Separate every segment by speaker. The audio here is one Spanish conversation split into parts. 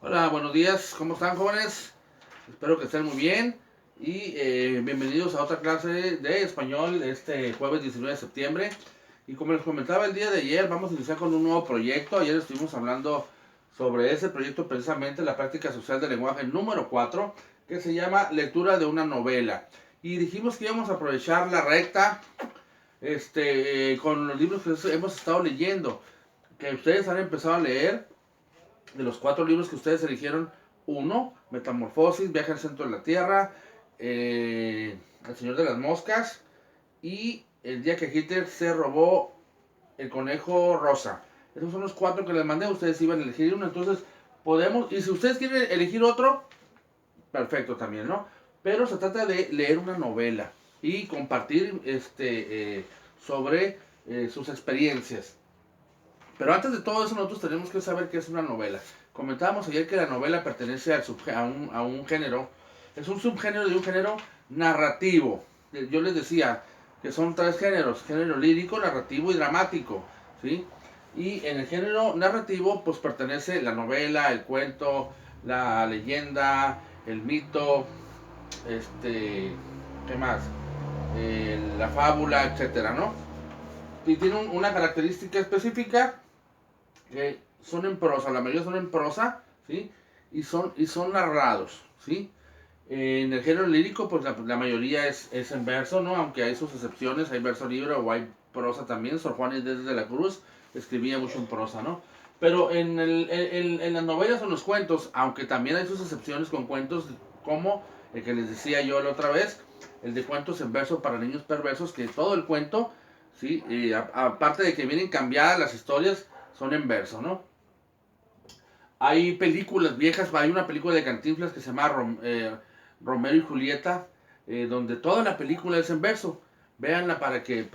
Speaker 1: Hola, buenos días, ¿cómo están, jóvenes? Espero que estén muy bien y bienvenidos a otra clase de español este jueves 19 de septiembre. Y como les comentaba el día de ayer, vamos a iniciar con un nuevo proyecto. Ayer estuvimos hablando sobre ese proyecto, precisamente la práctica social del lenguaje número 4, que se llama lectura de una novela. Y dijimos que íbamos a aprovechar la recta con los libros que hemos estado leyendo, que ustedes han empezado a leer. De los 4 libros que ustedes eligieron, uno, Metamorfosis, Viaje al centro de la Tierra, El Señor de las Moscas y El día que Hitler se robó el conejo rosa. Esos son los 4 que les mandé, ustedes iban a elegir uno, entonces podemos, y si ustedes quieren elegir otro, perfecto también, ¿no? Pero se trata de leer una novela y compartir sobre sus experiencias. Pero antes de todo eso, nosotros tenemos que saber qué es una novela. Comentábamos ayer que la novela pertenece a un género, es un subgénero de un género narrativo. Yo les decía que son 3 géneros: género lírico, narrativo y dramático, ¿sí? Y en el género narrativo, pues pertenece la novela, el cuento, la leyenda, el mito, ¿qué más? La fábula, etcétera, ¿no? Y tiene una característica específica, que son en prosa, la mayoría son en prosa, ¿sí? Y son narrados, ¿sí? En el género lírico, pues la mayoría es en verso, ¿no? Aunque hay sus excepciones, hay verso libre o hay prosa también. Sor Juan Inés de la Cruz escribía mucho en prosa, ¿no? Pero en las novelas o en los cuentos, aunque también hay sus excepciones con cuentos como el que les decía yo la otra vez, el de cuentos en verso para niños perversos, que todo el cuento, ¿sí? Aparte de que vienen cambiadas las historias, son en verso, ¿no? Hay películas viejas, hay una película de Cantinflas que se llama Romeo y Julieta, donde toda la película es en verso. Véanla para que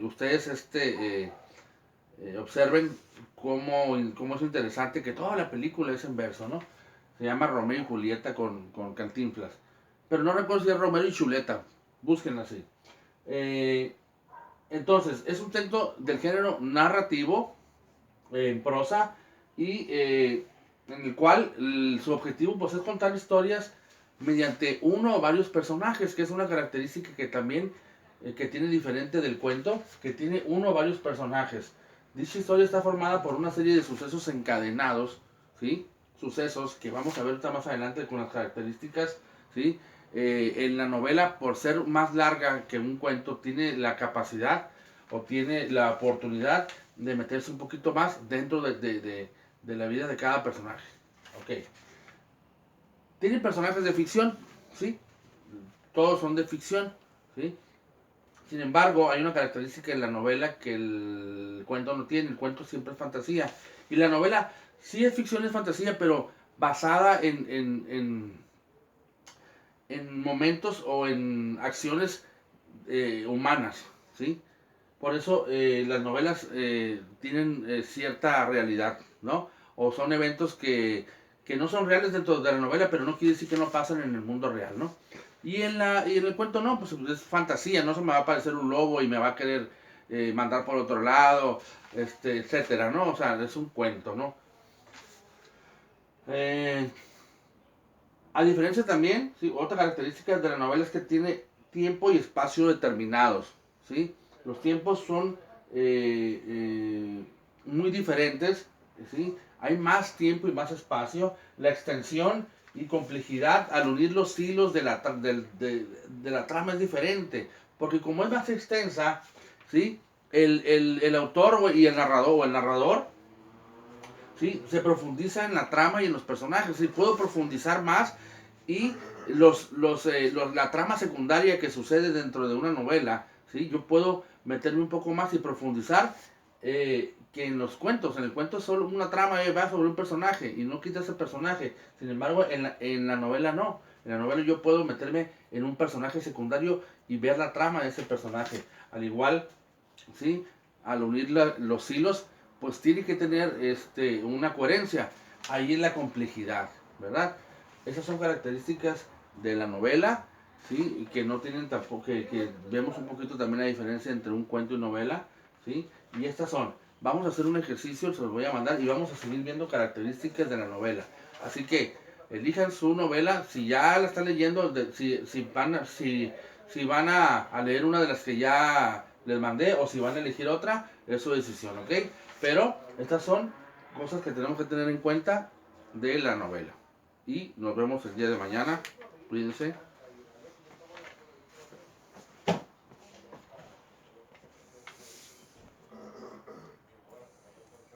Speaker 1: ustedes observen cómo es interesante que toda la película es en verso, ¿no? Se llama Romeo y Julieta con Cantinflas. Pero no recuerdo si es Romeo y Chuleta. Búsquenla así. Eh, entonces, es un texto del género narrativo, en prosa, y en el cual su objetivo, pues, es contar historias mediante uno o varios personajes, que es una característica que también que tiene diferente del cuento, que tiene uno o varios personajes. Dicha historia está formada por una serie de sucesos encadenados, ¿sí? Sucesos que vamos a ver más adelante con las características, ¿sí? En la novela, por ser más larga que un cuento, tiene la capacidad o tiene la oportunidad de meterse un poquito más dentro de la vida de cada personaje. Ok. Tiene personajes de ficción, ¿sí? Todos son de ficción, ¿sí? Sin embargo, hay una característica en la novela que el cuento no tiene. El cuento siempre es fantasía. Y la novela sí es ficción, es fantasía, pero basada en momentos o en acciones humanas, ¿sí? Por eso las novelas tienen cierta realidad, ¿no? O son eventos que no son reales dentro de la novela, pero no quiere decir que no pasan en el mundo real, ¿no? Y en el cuento no, pues es fantasía, no se me va a aparecer un lobo y me va a querer mandar por otro lado, etcétera, ¿no? O sea, es un cuento, ¿no? Eh, a diferencia también, ¿sí? Otra característica de la novela es que tiene tiempo y espacio determinados, ¿sí? Los tiempos son muy diferentes, ¿sí? Hay más tiempo y más espacio. La extensión y complejidad al unir los hilos de la trama es diferente, porque como es más extensa, ¿sí? El autor y el narrador, ¿sí? Se profundiza en la trama y en los personajes. ¿Sí? Puedo profundizar más y la trama secundaria que sucede dentro de una novela, ¿sí? Yo puedo meterme un poco más y profundizar que en los cuentos. En el cuento es solo una trama, va sobre un personaje y no quita ese personaje. Sin embargo, en la novela no. En la novela yo puedo meterme en un personaje secundario y ver la trama de ese personaje. Al igual, ¿sí? Al unir los hilos, pues tiene que tener una coherencia. Ahí es la complejidad, ¿verdad? Esas son características de la novela, ¿sí? Y que no tienen tampoco, que vemos un poquito también la diferencia entre un cuento y novela, ¿sí? Y estas son vamos a hacer un ejercicio, se los voy a mandar y vamos a seguir viendo características de la novela. Así que elijan su novela, si ya la están leyendo, si van a leer una de las que ya les mandé o si van a elegir otra, es su decisión, ¿ok? Pero estas son cosas que tenemos que tener en cuenta de la novela. Y nos vemos el día de mañana. Cuídense.